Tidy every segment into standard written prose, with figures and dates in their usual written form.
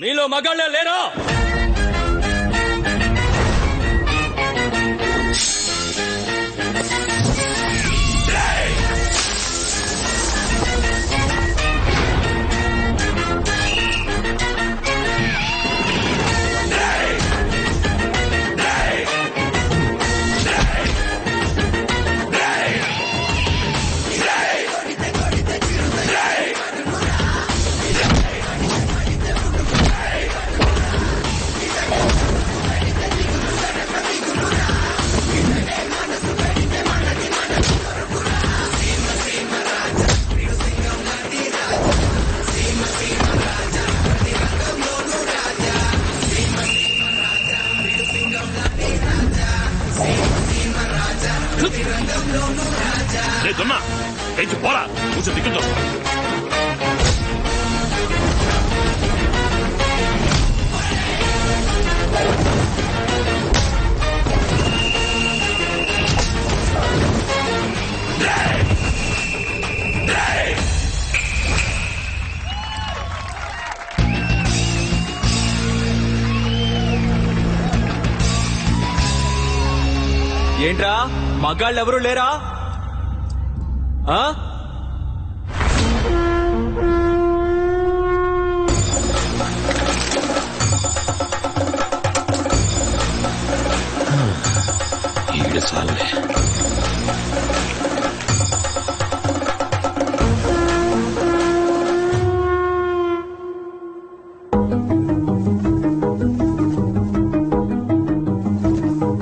మీలో మగాళ్ళే లేరా? పోరా కొంచెం దిగుతో ఏంట్రా మగాళ్ళెవరూ లేరా? సాలే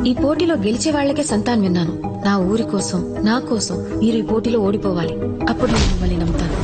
ఈ పోటీలో గెలిచే వాళ్లకే సంతాన్ విన్నాను. నా ఊరి కోసం, నా కోసం మీరు ఈ పోటీలో ఓడిపోవాలి. అప్పుడు నేను మిమ్మల్ని నమ్ముతాను.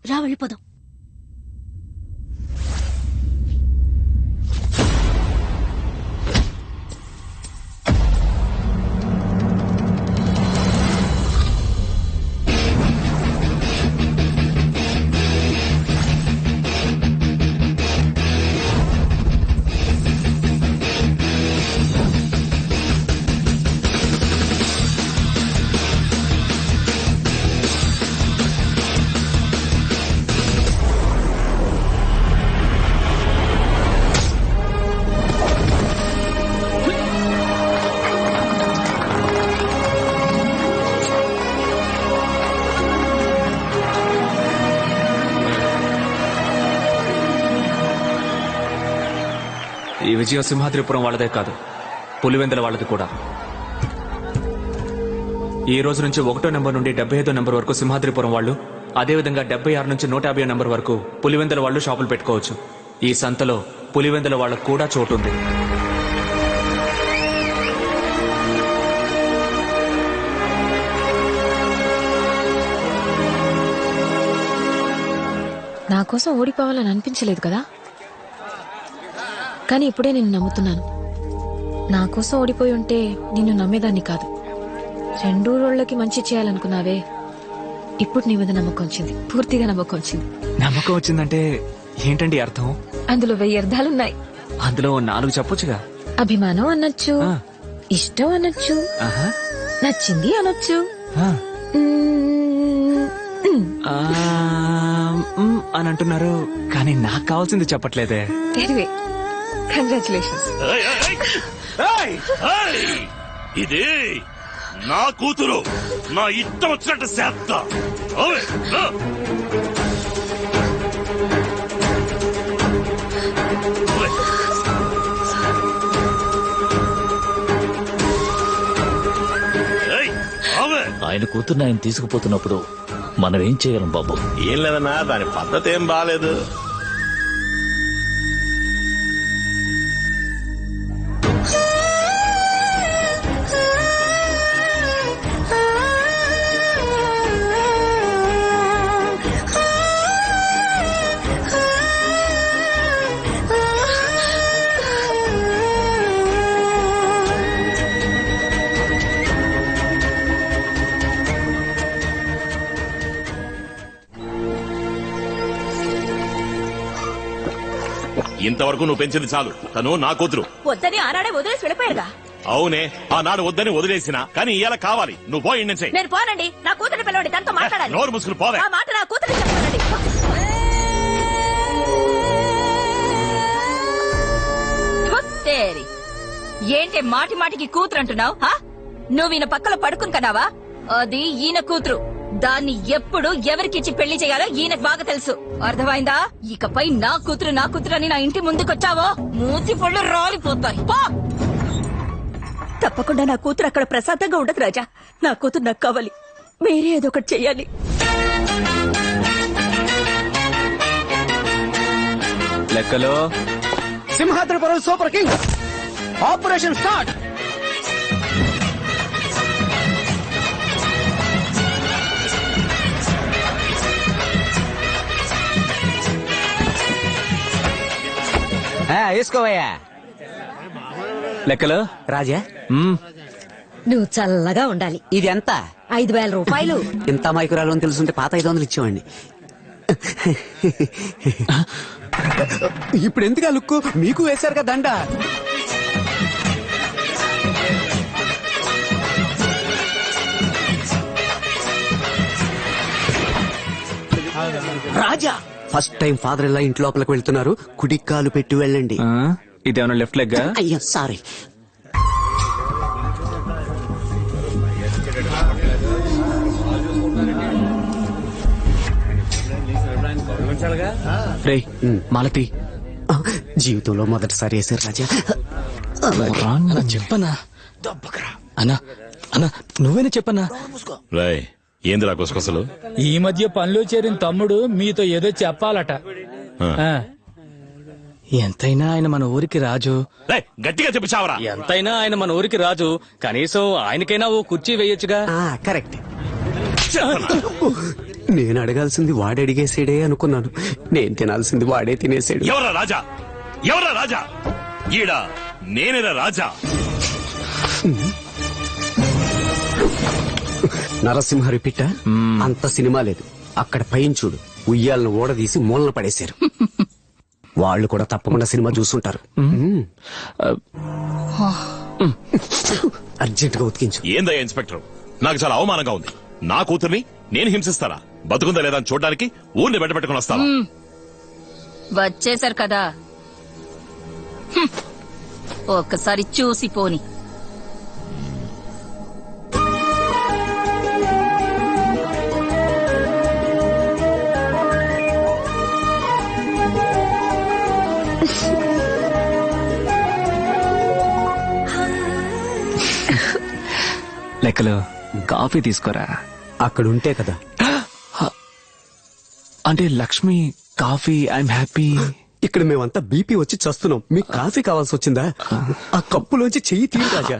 రా వెళ్ళిపోదాం. ఈ విజయం సింహాద్రిపురం వాళ్ళదే కాదు, పులివెందుల వాళ్ళది కూడా. ఈ రోజు నుంచి 1వ నెంబర్ నుండి 75వ నెంబర్ వరకు సింహాద్రిపురం వాళ్ళు, అదేవిధంగా 76 నుంచి 150వ నెంబర్ వరకు పులివెందుల వాళ్ళు షాపులు పెట్టుకోవచ్చు. ఈ సంతలో పులివెందుల వాళ్ళకు కూడా చోటుంది. నా కోసం ఓడిపోవాలని అనిపించలేదు కదా, కానీ ఇప్పుడే నిన్ను నమ్ముతున్నాను. నా కోసం ఓడిపోయి ఉంటే నిన్ను నమ్మేదాన్ని కాదు. 2 రోజులకి మంచి చేయాలనుకున్నావే, ఇప్పుడు నీ మీద నమ్మకం వచ్చింది, పూర్తిగా నమ్మకం వచ్చింది. నమ్మకం వచ్చిందంటే ఏంటండి అర్థం? అందులో 1000 అర్థాలున్నాయి. అందులో 4 చెప్పొచ్చుగా. అభిమానం అనొచ్చు, ఇష్టం అనొచ్చు, నచ్చింది అనొచ్చు, అని అంటున్నారు, కానీ నాకు కావాల్సింది చెప్పట్లేదే. Anyway, congratulations. ఇది నా కూతురు, నా ఇష్టం వచ్చినట్టు చేస్తా. ఆయన కూతుర్ని ఆయన తీసుకుపోతున్నప్పుడు మనం ఏం చేయగలం బాబు? ఏం లేదన్నా, దాని పద్ధతి ఏం బాలేదు. ఇంతవరకు నువ్వు పెంచింది చాలు. తను నా కూతురు. వద్దని ఆనాడే వదిలేసి వెళ్ళిపోయాడుగా. అవునే, ఆనాడు వద్దని వదిలేసిన, కానీ ఇవాళ కావాలి. నువ్వు పోయి నుంచి. నేను పోనండి, నా కూతురిని పిలవండి, తనతో మాట్లాడాలి. నోరు ముసుగులు పోవే. ఆ మాట నా కూతురిని చెప్పానండి. ఏంటి మాటి మాటికి కూతురు అంటున్నావు? నువ్వు ఈయన పక్కలో పడుకుని కన్నావా? అది ఈయన కూతురు. దాన్ని ఎప్పుడు ఎవరికిచ్చి పెళ్లి చేయాలో ఈయనకు బాగా తెలుసు. అర్థమైందా? ఇకపై నా కూతురు అని నా ఇంటి ముందుకొచ్చావో మూతి పళ్ళు రాలిపోతాయి. పో! తప్పకుండా నా కూతురు అక్కడ ప్రశాంతంగా ఉండదు రాజా. నా కూతురు నాకు కావాలి. మీరే ఏదో ఒకటి చెయ్యాలి. లెక్కలో Simhadripuram super king operation start. వేసుకోవయ్యా. లెక్కలో రాజా, నువ్వు చల్లగా ఉండాలి. ఇది ఎంత? 5,000 రూపాయలు. ఇంత మైకురాలు అని తెలుసుంటే పాత 500 ఇచ్చేవాడిని. ఇప్పుడు ఎందుకు ఆ లుక్కు? మీకు వేశారు కదా దండ. రాజా, ఫస్ట్ టైం ఫాదర్ ఇలా ఇంటి లోపలికి వెళ్తున్నారు. కుడికాలు పెట్టి వెళ్ళండి. ఇదేమన్నా లెఫ్ట్ లెగ్? అయ్యో సారీ. రే మాలతి, జీవితంలో మొదటిసారి వేశారు రాజా. చెప్పనా అన్నా? అన్నా నువ్వేనా చెప్పన్నా? రాయ్, ఏందిరా గుసగుసలు? ఈ మధ్య పనిలో చేరిన తమ్ముడు మీతో ఏదో చెప్పాలట. ఆ. ఎంతైనా ఆయన మన ఊరికి రాజు. రేయ్, గట్టిగా చెప్పు చావరా. ఎంతైనా ఆయన మన ఊరికి రాజు. కనీసం ఆయనకైనా ఓ కుర్చీ వేయొచ్చుగా. కరెక్ట్. నేను అడగాల్సింది వాడు అడిగేసాడే అనుకున్నాను. నేను తినాల్సింది వాడే తినేసాడు. ఎవరా రాజా? ఎవరా రాజా? ఈడ నేనేరా రాజా. నరసింహరి పిట్ట అంత సినిమా లేదు. అక్కడ పైన చూడు, ఉయ్యాలను ఓడదీసి మూలన పడేశారు. వాళ్ళు కూడా తప్పకుండా సినిమా చూసుంటారు. అర్జెంట్ గా ఉతికించు. ఏందయ్యా ఇన్స్పెక్టర్, నాకు చాలా అవమానంగా ఉంది. నా కూతుర్ని నేను హింసిస్తారా? బతుకుందా లేదా అని చూడడానికి ఊరిని బయటపెట్టుకుని వస్తావా? వచ్చేసారు కదా, ఒక్కసారి చూసి పోని. లెక్కలో కాఫీ తీసుకోరా. అక్కడ ఉంటే కదా. అంటే లక్ష్మి కాఫీ, ఐఎమ్ హ్యాపీ. ఇక్కడ మేమంతా బీపీ వచ్చి చస్తున్నాం. మీకు కాఫీ కావాల్సి వచ్చిందా? ఆ కప్పులోంచి చెయ్యి తీరు రాజా.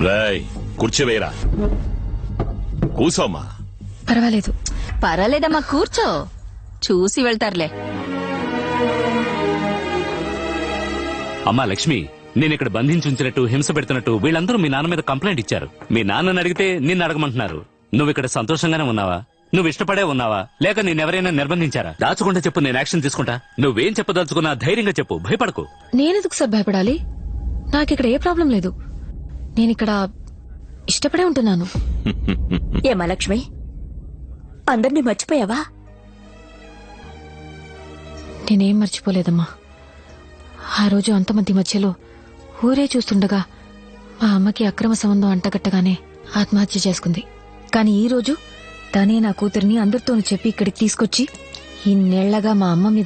రాయ్, కుర్చీ వేయరా. కూసోమ్మా. పర్వాలేదు. పర్వాలేదమ్మా, కూర్చో. చూసి వెళ్తారులే. అమ్మా లక్ష్మి, నేనిక్కడ బంధించుంచినట్టు, హింస పెడుతున్నట్టు వీళ్ళందరూ మీ నాన్న మీద కంప్లైంట్ ఇచ్చారు. మీ నాన్నని అడిగితే నిన్ను అడగమంటున్నారు. నువ్వు ఇక్కడ సంతోషంగానే ఉన్నావా? నువ్వు ఇష్టపడే ఉన్నావా? లేక నేనెవరైనా నిర్బంధించారా? దాచుకుంటే చెప్పు, నేను యాక్షన్ తీసుకుంటా. నువ్వేం చెప్పదలుచుకున్నా ధైర్యంగా చెప్పు, భయపడకు. నేనెందుకు సార్ భయపడాలి? నాకిక్కడ ఏ ప్రాబ్లం లేదు. నేనిక్కడ ఇష్టపడే ఉంటున్నాను. ఏమా లక్ష్మి, అందరినీ మర్చిపోయావా? నేనేం మర్చిపోలేదమ్మా. ఆ రోజు అంతమంది మధ్యలో ఊరే చూస్తుండగా మా అమ్మకి అక్రమ సంబంధం అంటగట్టగానే ఆత్మహత్య చేసుకుంది. కానీ ఈ రోజు తనే నా కూతురిని అందరితోనూ చెప్పి ఇక్కడికి తీసుకొచ్చి ఇన్నేళ్లగా మా అమ్మ మీద